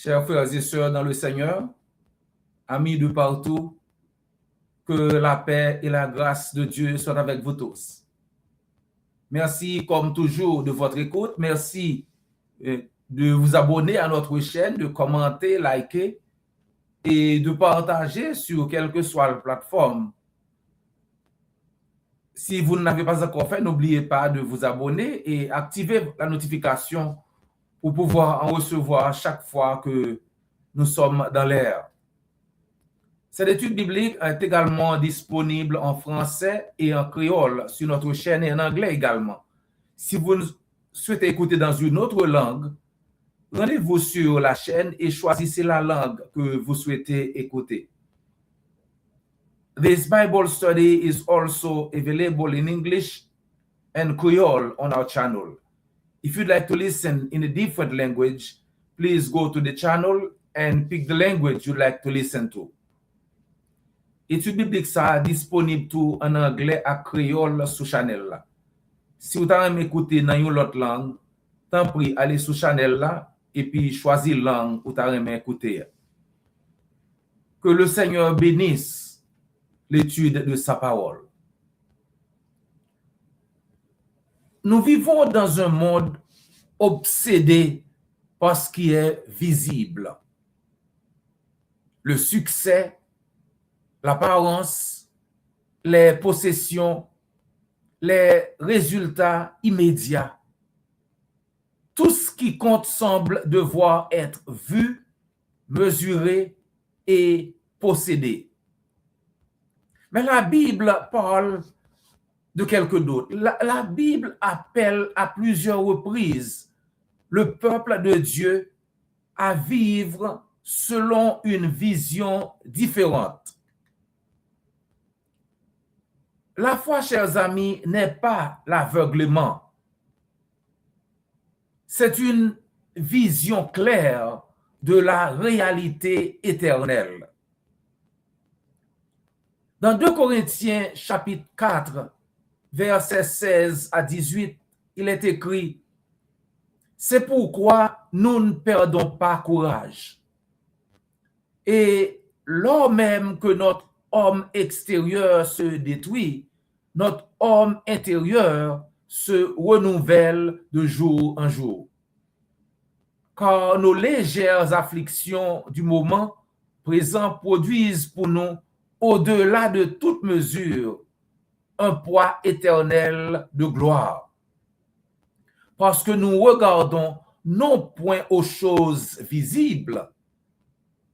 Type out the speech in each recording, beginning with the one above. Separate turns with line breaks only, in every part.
Chers frères et sœurs dans le Seigneur, amis de partout, que la paix et la grâce de Dieu soient avec vous tous. Merci comme toujours de votre écoute. Merci de vous abonner à notre chaîne, de commenter, liker et de partager sur quelle que soit la plateforme. Si vous ne l'avez pas encore fait, n'oubliez pas de vous abonner et activer la notification pour pouvoir en recevoir chaque fois que nous sommes dans l'air. Cette étude biblique est également disponible en français et en créole sur notre chaîne et en anglais également. Si vous souhaitez écouter dans une autre langue, rendez-vous sur la chaîne et choisissez la langue que vous souhaitez écouter. This Bible study is also available in English and Creole on our channel. If you'd like to listen in a different language, please go to the channel and pick the language you'd like to listen to. Étude biblique ça disponible tout en anglais à créole sur channel là. Si vous avez écouté dans une autre langue, tant pis allez sur channel là et puis choisir langue où vous avez écouté. Que le Seigneur bénisse l'étude de sa parole. Nous vivons dans un monde obsédé par ce qui est visible. Le succès, l'apparence, les possessions, les résultats immédiats. Tout ce qui compte semble devoir être vu, mesuré et possédé. Mais la Bible parle de quelque d'autre. La Bible appelle à plusieurs reprises le peuple de Dieu à vivre selon une vision différente. La foi, chers amis, n'est pas l'aveuglement. C'est une vision claire de la réalité éternelle. Dans 2 Corinthiens chapitre 4, versets 16 à 18, il est écrit: c'est pourquoi nous ne perdons pas courage. Et lors même que notre homme extérieur se détruit, notre homme intérieur se renouvelle de jour en jour. Car nos légères afflictions du moment présent produisent pour nous, au-delà de toute mesure, un poids éternel de gloire. Parce que nous regardons non point aux choses visibles,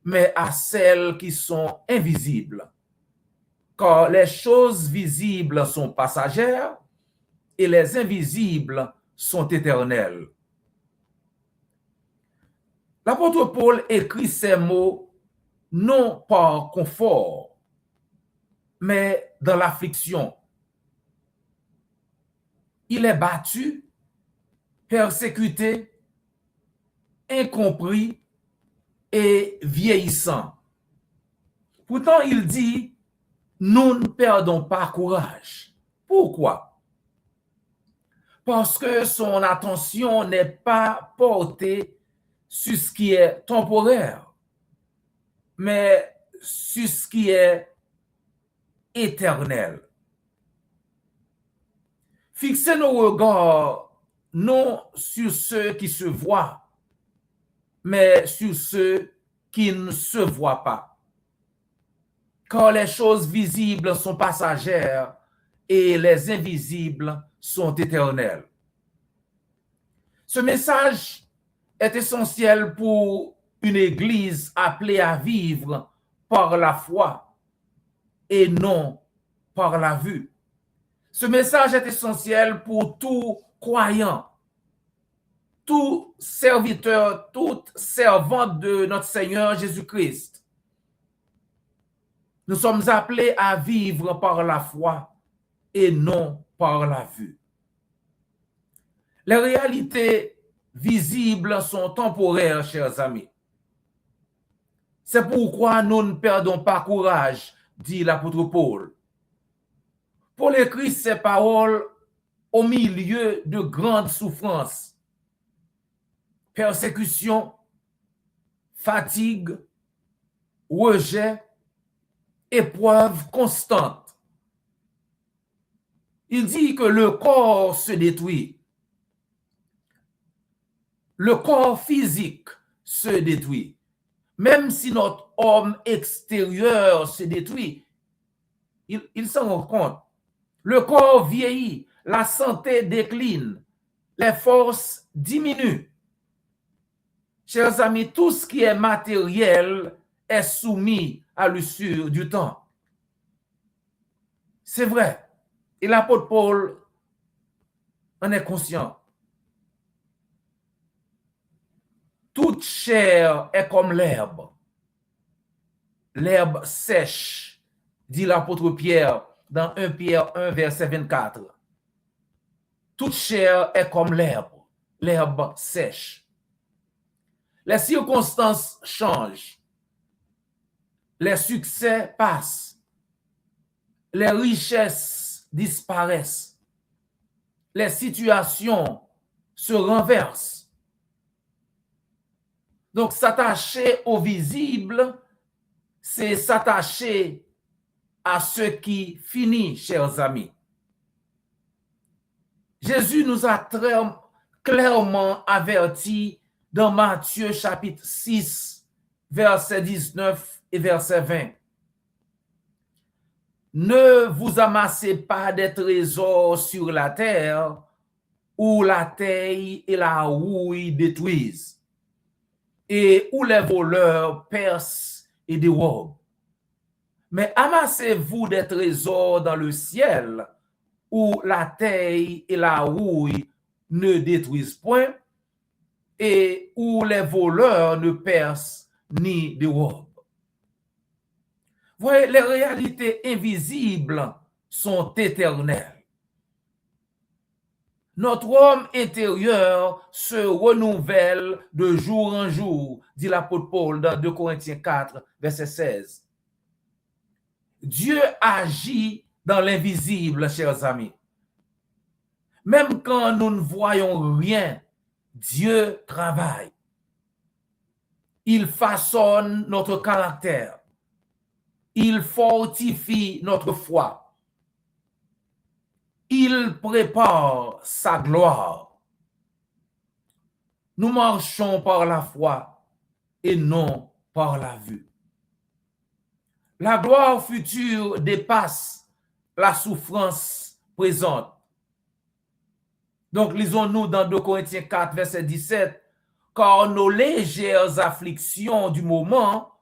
mais à celles qui sont invisibles. Car les choses visibles sont passagères et les invisibles sont éternelles. L'apôtre Paul écrit ces mots non par confort, mais dans l'affliction. Il est battu, persécuté, incompris et vieillissant. Pourtant, il dit: nous ne perdons pas courage. Pourquoi? Parce que son attention n'est pas portée sur ce qui est temporaire, mais sur ce qui est éternel. Fixez nos regards non sur ceux qui se voient, mais sur ceux qui ne se voient pas. Car les choses visibles sont passagères et les invisibles sont éternelles. Ce message est essentiel pour une église appelée à vivre par la foi et non par la vue. Ce message est essentiel pour tout croyant, tout serviteur, toute servante de notre Seigneur Jésus-Christ. Nous sommes appelés à vivre par la foi et non par la vue. Les réalités visibles sont temporaires, chers amis. C'est pourquoi nous ne perdons pas courage, dit l'apôtre Paul. Paul écrit ces paroles au milieu de grandes souffrances, persécutions, fatigue, rejet, épreuve constante. Il dit que le corps se détruit. Le corps physique se détruit. Même si notre homme extérieur se détruit, il s'en rend compte. Le corps vieillit, la santé décline, les forces diminuent. Chers amis, tout ce qui est matériel est soumis à l'usure du temps. C'est vrai. Et l'apôtre Paul en est conscient. Toute chair est comme l'herbe. L'herbe sèche, dit l'apôtre Pierre dans 1 Pierre 1, verset 24. Toute chair est comme l'herbe sèche. Les circonstances changent. Les succès passent. Les richesses disparaissent. Les situations se renversent. Donc, s'attacher au visible, c'est s'attacher à ce qui finit, chers amis. Jésus nous a très clairement avertis dans Matthieu chapitre 6, verset 19 et verset 20. Ne vous amassez pas des trésors sur la terre où la taille et la rouille détruisent et où les voleurs percent et dérobent. Mais amassez-vous des trésors dans le ciel où la taille et la rouille ne détruisent point et où les voleurs ne percent ni dérobent. Voyez, les réalités invisibles sont éternelles. Notre homme intérieur se renouvelle de jour en jour, dit l'apôtre Paul dans 2 Corinthiens 4, verset 16. Dieu agit dans l'invisible, chers amis. Même quand nous ne voyons rien, Dieu travaille. Il façonne notre caractère. Il fortifie notre foi. Il prépare sa gloire. Nous marchons par la foi et non par la vue. La gloire future dépasse la souffrance présente. Donc, lisons-nous dans 2 Corinthiens 4, verset 17, car nos légères afflictions du moment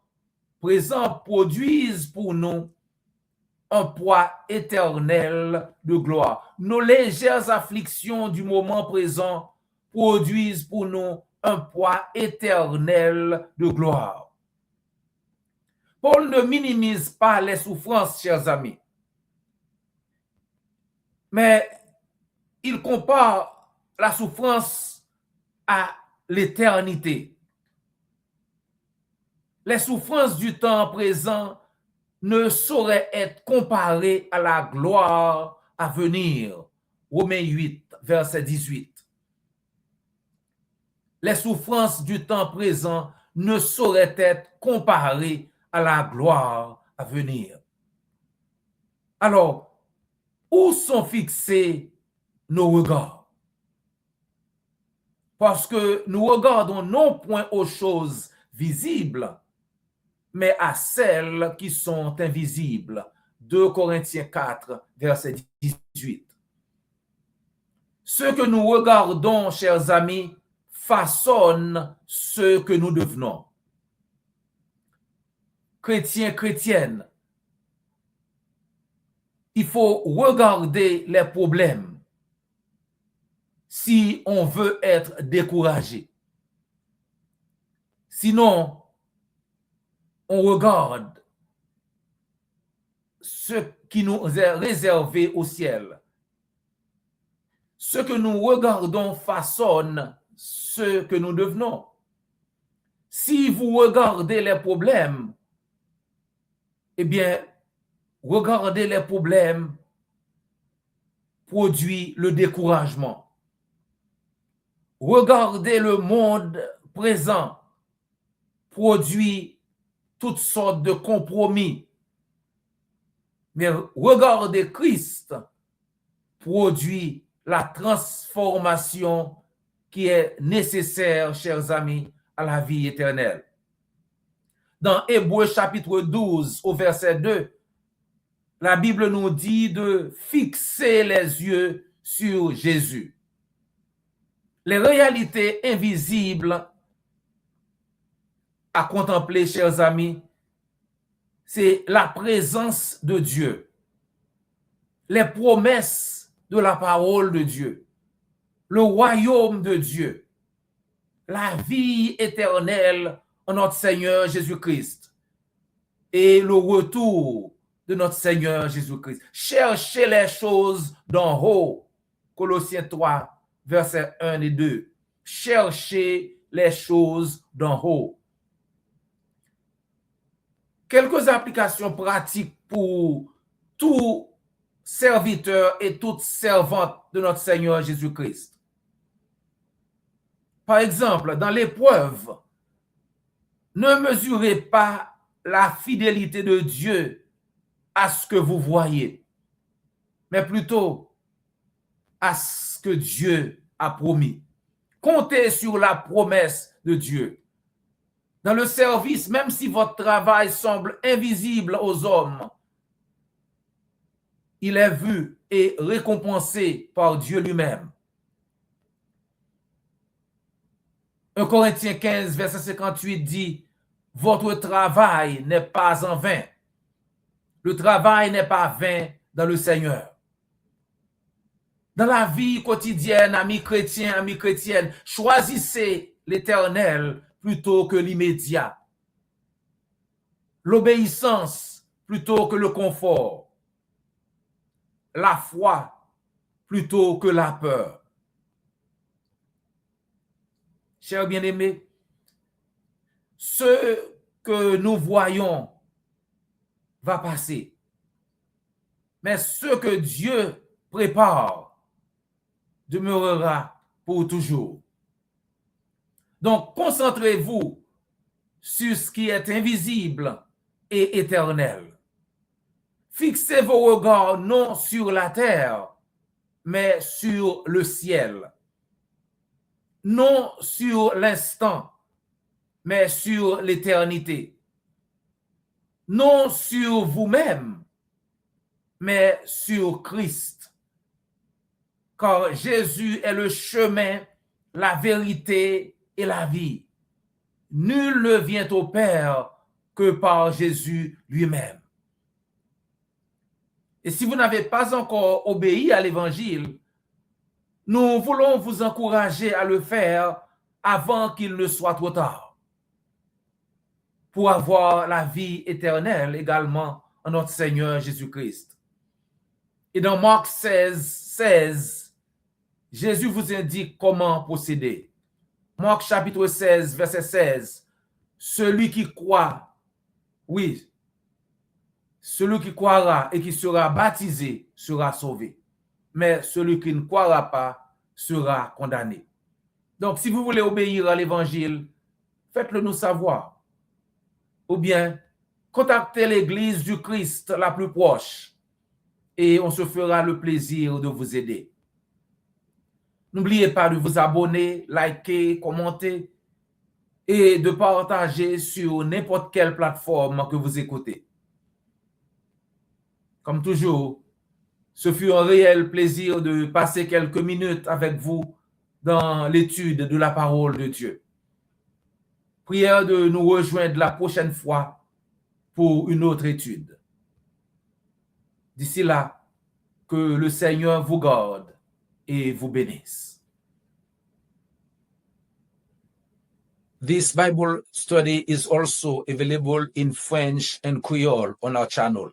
présent produisent pour nous un poids éternel de gloire. Nos légères afflictions du moment présent produisent pour nous un poids éternel de gloire. Paul ne minimise pas les souffrances, chers amis, mais il compare la souffrance à l'éternité. Les souffrances du temps présent ne sauraient être comparées à la gloire à venir. Romains 8, verset 18. Les souffrances du temps présent ne sauraient être comparées à la gloire à venir. Alors, où sont fixés nos regards? Parce que nous regardons non point aux choses visibles, mais à celles qui sont invisibles. 2 Corinthiens 4, verset 18. Ce que nous regardons, chers amis, façonne ce que nous devenons. Chrétiens, chrétiennes, il faut regarder les problèmes si on veut être découragé. Sinon, on regarde ce qui nous est réservé au ciel. Ce que nous regardons façonne ce que nous devenons. Si vous regardez les problèmes, eh bien, regarder les problèmes produit le découragement. Regarder le monde présent produit toutes sortes de compromis. Mais regardez, Christ produit la transformation qui est nécessaire, chers amis, à la vie éternelle. Dans Hébreux chapitre 12, au verset 2, la Bible nous dit de fixer les yeux sur Jésus. Les réalités invisibles à contempler, chers amis, c'est la présence de Dieu, les promesses de la parole de Dieu, le royaume de Dieu, la vie éternelle en notre Seigneur Jésus-Christ et le retour de notre Seigneur Jésus-Christ. Cherchez les choses d'en haut. Colossiens 3, versets 1 et 2. Cherchez les choses d'en haut. Quelques applications pratiques pour tout serviteur et toute servante de notre Seigneur Jésus-Christ. Par exemple, dans l'épreuve, ne mesurez pas la fidélité de Dieu à ce que vous voyez, mais plutôt à ce que Dieu a promis. Comptez sur la promesse de Dieu. Dans le service, même si votre travail semble invisible aux hommes, il est vu et récompensé par Dieu lui-même. 1 Corinthiens 15, verset 58 dit, « Votre travail n'est pas en vain. » Le travail n'est pas vain dans le Seigneur. Dans la vie quotidienne, amis chrétiens, amis chrétiennes, choisissez l'Éternel plutôt que l'immédiat. L'obéissance plutôt que le confort. La foi plutôt que la peur. Chers bien-aimés, ce que nous voyons va passer. Mais ce que Dieu prépare demeurera pour toujours. Donc, concentrez-vous sur ce qui est invisible et éternel. Fixez vos regards non sur la terre, mais sur le ciel. Non sur l'instant, mais sur l'éternité. Non sur vous-même, mais sur Christ. Car Jésus est le chemin, la vérité et la vie. Nul ne vient au Père que par Jésus lui-même. Et si vous n'avez pas encore obéi à l'Évangile, nous voulons vous encourager à le faire avant qu'il ne soit trop tard, pour avoir la vie éternelle également en notre Seigneur Jésus-Christ. Et dans Marc 16, 16, Jésus vous indique comment procéder. Marc chapitre 16, verset 16. Celui qui croit, oui, celui qui croira et qui sera baptisé sera sauvé. Mais celui qui ne croira pas sera condamné. Donc, si vous voulez obéir à l'Évangile, faites-le nous savoir. Ou bien, contactez l'Église du Christ la plus proche et on se fera le plaisir de vous aider. N'oubliez pas de vous abonner, liker, commenter et de partager sur n'importe quelle plateforme que vous écoutez. Comme toujours, ce fut un réel plaisir de passer quelques minutes avec vous dans l'étude de la parole de Dieu. Prière de nous rejoindre la prochaine fois pour une autre étude. D'ici là, que le Seigneur vous garde et vous bénisse. This Bible study is also available in French and Creole on our channel.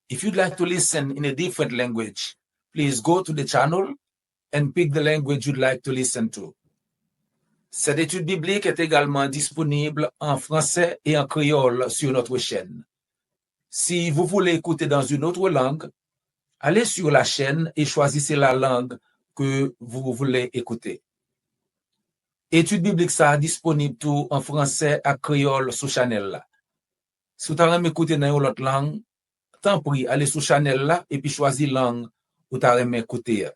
If you'd like to listen in a different language, please go to the channel and pick the language you'd like to listen to. Cette étude biblique est également disponible en français et en créole sur notre chaîne. Si vous voulez écouter dans une autre langue, allez sur la chaîne et choisissez la langue que vous voulez écouter. Étude biblique ça disponible tout en français à créole sous channel là. Si vous avez écouté dans l'autre langue, tant pis, allez sous channel là et puis choisir langue ou t'as écouter.